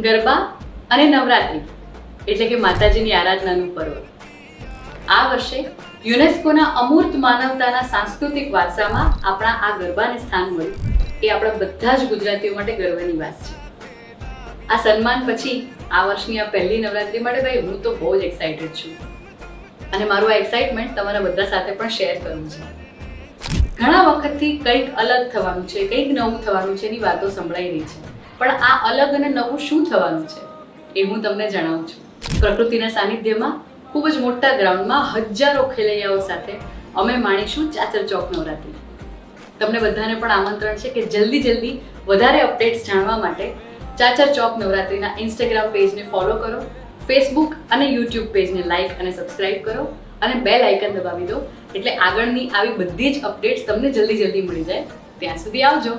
ગરબા અને નવરાત્રિ એટલે કે માતાજીની આરાધનાનું પર્વ આ વર્ષે યુનેસ્કોના અમૂર્ત માનવતાના સાંસ્કૃતિક વારસામાં આપણા આ ગરબાને સ્થાન મળ્યું એ આપણા બધા જ ગુજરાતીઓ માટે ગર્વની વાત છે. આ સન્માન પછી આ વર્ષની આ પહેલી નવરાત્રિ માટે ભાઈ હું તો બહુ જ એક્સાઇટેડ છું અને મારું આ એક્સાઇટમેન્ટ તમારા બધા સાથે પણ શેર કરવું છે. ઘણા વખતથી કંઈક અલગ થવાનું છે, કંઈક નવું થવાનું છે એની વાતો સંભળાઈ રહી છે, પણ આ અલગ અને નવું શું થવાનું છે એ હું તમને જણાવું છું. પ્રકૃતિના સાનિધ્યમાં ખૂબ જ મોટા ગ્રાઉન્ડમાં હજારો ખેલૈયાઓ સાથે અમે માણીશું ચાચર ચોક નવરાત્રિ. તમને બધાને પણ આમંત્રણ છે કે જલ્દી વધારે અપડેટ્સ જાણવા માટે ચાચર ચોક નવરાત્રિના ઇન્સ્ટાગ્રામ પેજને ફોલો કરો, ફેસબુક અને યુટ્યુબ પેજને લાઇક અને સબસ્ક્રાઇબ કરો અને બેલ આઇકન દબાવી દો એટલે આગળની આવી બધી જ અપડેટ્સ તમને જલ્દી મળી જાય. ત્યાં સુધી આવજો.